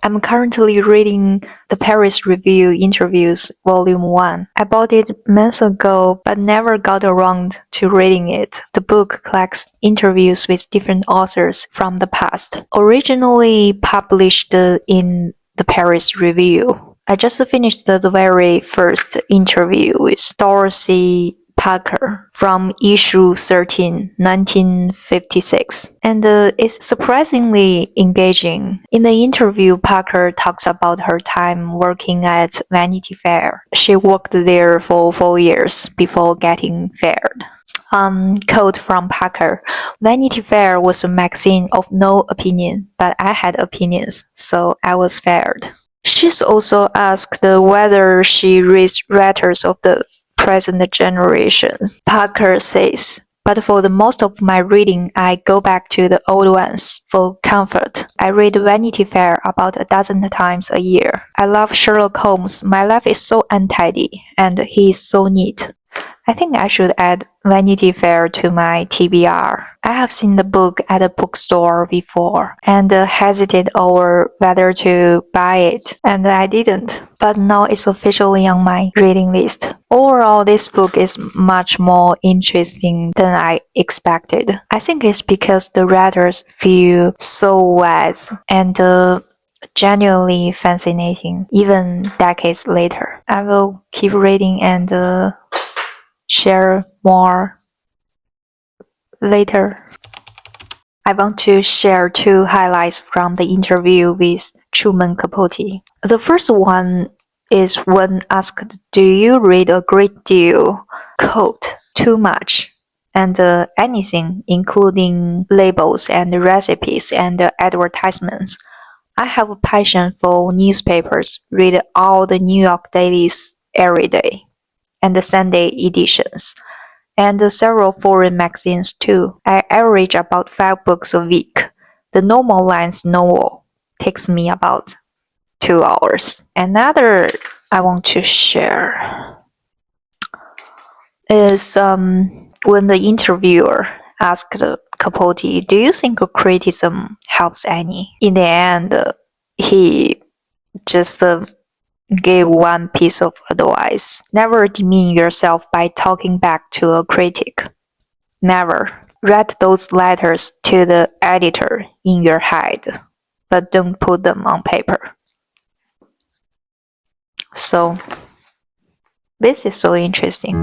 I'm currently reading the Paris Review Interviews, Volume 1. I bought it months ago but never got around to reading it. The book collects interviews with different authors from the past, originally published in the Paris Review. I just finished the very first interview with Dorothy Parker from issue 13, 1956, and it's surprisingly engaging. In the interview, Parker talks about her time working at Vanity Fair. She worked there for 4 years before getting fired. Quote from Parker: "Vanity Fair was a magazine of no opinion, but I had opinions, so I was fired." She's also asked whether she reads writers of the present generation. Parker says, "But for the most of my reading, I go back to the old ones for comfort. I read Vanity Fair about a dozen times a year. I love Sherlock Holmes. My life is so untidy, and he is so neat." I think I should add Vanity Fair to my TBR. I have seen the book at a bookstore before and hesitated over whether to buy it, and I didn't. But now it's officially on my reading list. Overall, this book is much more interesting than I expected. I think it's because the writers feel so wise and genuinely fascinating, even decades later. I will keep reading and share more later. I want to share 2 highlights from the interview with Truman Capote. The first one is when asked, "Do you read a great deal?" Quote, "Too much. And anything, including labels and recipes and advertisements. I have a passion for newspapers, read all the New York dailies every day, and the Sunday editions, and several foreign magazines too. I average about 5 books a week. The normal length novel takes me about 2 hours." Another I want to share is when the interviewer asked Capote, "Do you think criticism helps any?" In the end, he just gave one piece of advice: never demean yourself by talking back to a critic. Never. Write those letters to the editor in your head, but don't put them on paper. So, this is so interesting.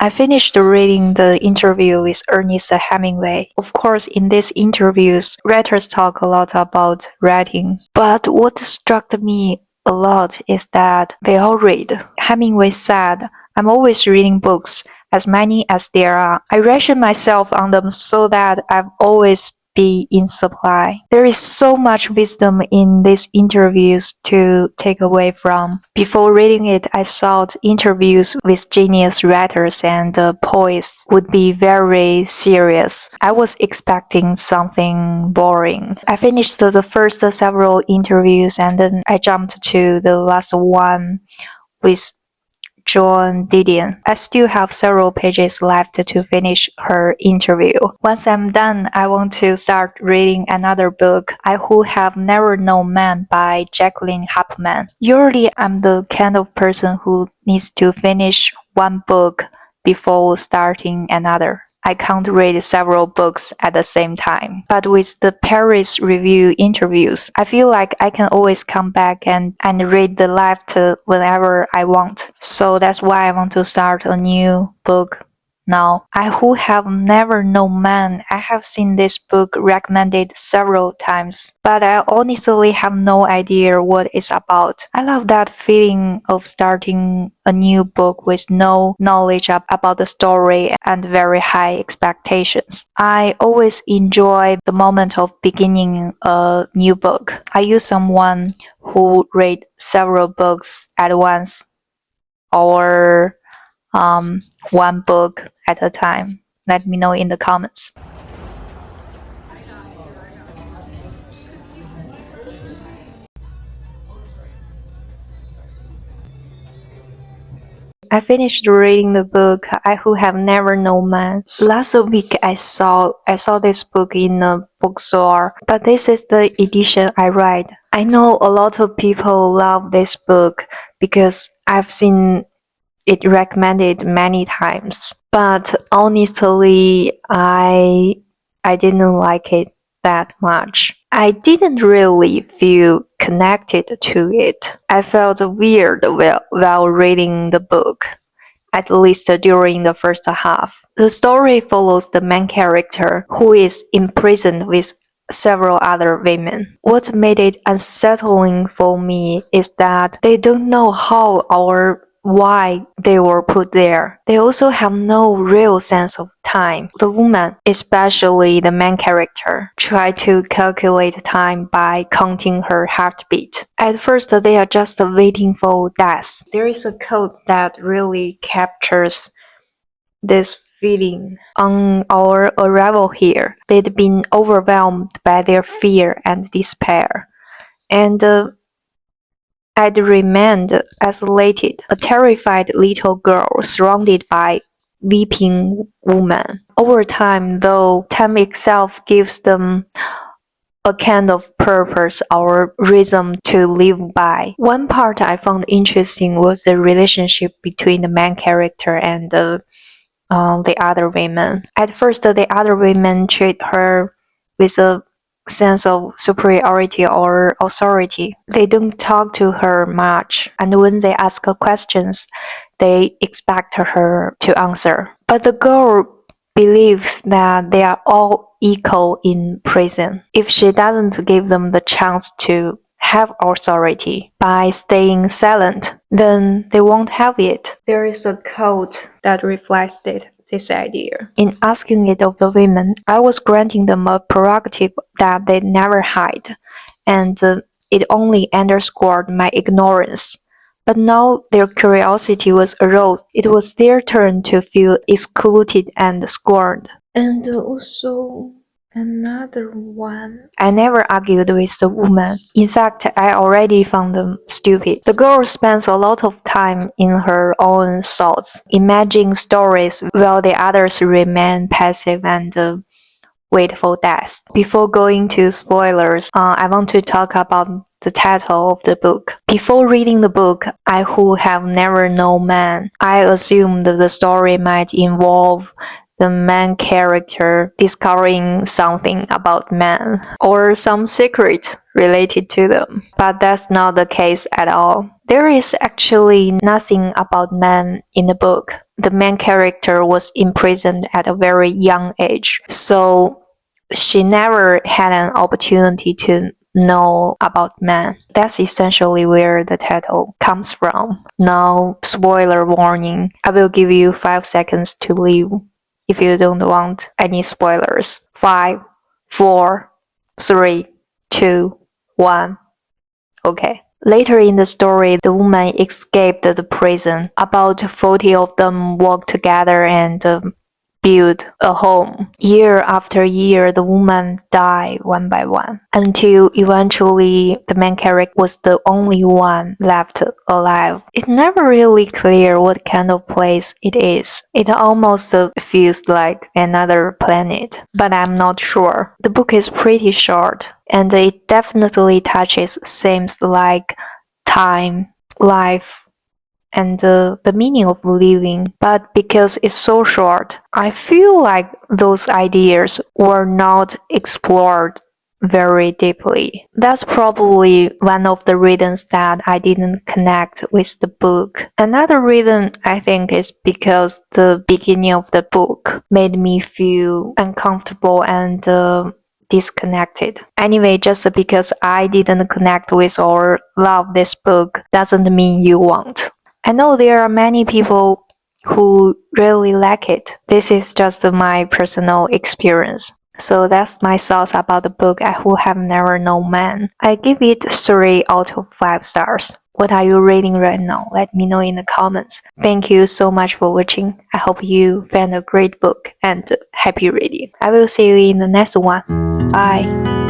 I finished reading the interview with Ernest Hemingway. Of course, in these interviews, writers talk a lot about writing. But what struck me a lot is that they all read. Hemingway said, "I'm always reading books, as many as there are. I ration myself on them so that I've always be in supply." There is so much wisdom in these interviews to take away from. Before reading it, I thought interviews with genius writers and poets would be very serious. I was expecting something boring. I finished the first several interviews and then I jumped to the last one with Joan Didion. I still have several pages left to finish her interview. Once I'm done, I want to start reading another book, I Who Have Never Known Man by Jacqueline Harpman. Usually, I'm the kind of person who needs to finish one book before starting another. I can't read several books at the same time. But with the Paris Review interviews, I feel like I can always come back and read the left whenever I want. So that's why I want to start a new book now. I Who Have Never Known Man. I have seen this book recommended several times, but I honestly have no idea what it's about. I love that feeling of starting a new book with no knowledge about the story and very high expectations. I always enjoy the moment of beginning a new book. Are you someone who read several books at once, or one book at a time? Let me know in the comments. I finished reading the book I Who Have Never Known Man. Last week I saw this book in a bookstore, but this is the edition I read. I know a lot of people love this book because I've seen it recommended many times. But honestly, I didn't like it that much. I didn't really feel connected to it. I felt weird while reading the book, at least during the first half. The story follows the main character, who is imprisoned with several other women. What made it unsettling for me is that they don't know how or why they were put there. They also have no real sense of time. The woman, especially the main character, try to calculate time by counting her heartbeat. At first, they are just waiting for death. There is a quote that really captures this feeling. On our arrival here, they'd been overwhelmed by their fear and despair, and I'd remained isolated, a terrified little girl surrounded by weeping women. Over time, though, time itself gives them a kind of purpose or reason to live by. One part I found interesting was the relationship between the main character and the other women. At first, the other women treat her with a sense of superiority or authority. They don't talk to her much, and when they ask her questions, they expect her to answer. But the girl believes that they are all equal in prison. If she doesn't give them the chance to have authority by staying silent, then they won't have it. There is a quote that reflects this idea. In asking it of the women, I was granting them a prerogative that they never had, and it only underscored my ignorance. But now their curiosity was aroused. It was their turn to feel excluded and scorned. And also another one. I never argued with the woman. In fact, I already found them stupid. The girl spends a lot of time in her own thoughts, imagining stories, while the others remain passive and wait for death. Before going to spoilers, I want to talk about the title of the book. Before reading the book, I Who Have Never Known Man, I assumed the story might involve the main character discovering something about men or some secret related to them. But that's not the case at all. There is actually nothing about men in the book. The main character was imprisoned at a very young age, so she never had an opportunity to know about men. That's essentially where the title comes from. Now, spoiler warning. I will give you 5 seconds to leave if you don't want any spoilers. 5, 4, 3, 2, 1. Okay. Later in the story, the woman escaped the prison. About 40 of them worked together and build a home. Year after year, the woman died one by one, until eventually the main character was the only one left alive. It's never really clear what kind of place it is. It almost feels like another planet, but I'm not sure. The book is pretty short, and it definitely touches themes like time, life, and the meaning of living, but because it's so short, I feel like those ideas were not explored very deeply. That's probably one of the reasons that I didn't connect with the book. Another reason I think is because the beginning of the book made me feel uncomfortable and disconnected. Anyway, just because I didn't connect with or love this book doesn't mean you won't. I know there are many people who really like it. This is just my personal experience. So that's my thoughts about the book I Who Have Never Known Man. I give it 3 out of 5 stars. What are you rating right now? Let me know in the comments. Thank you so much for watching. I hope you found a great book and happy reading. I will see you in the next one. Bye.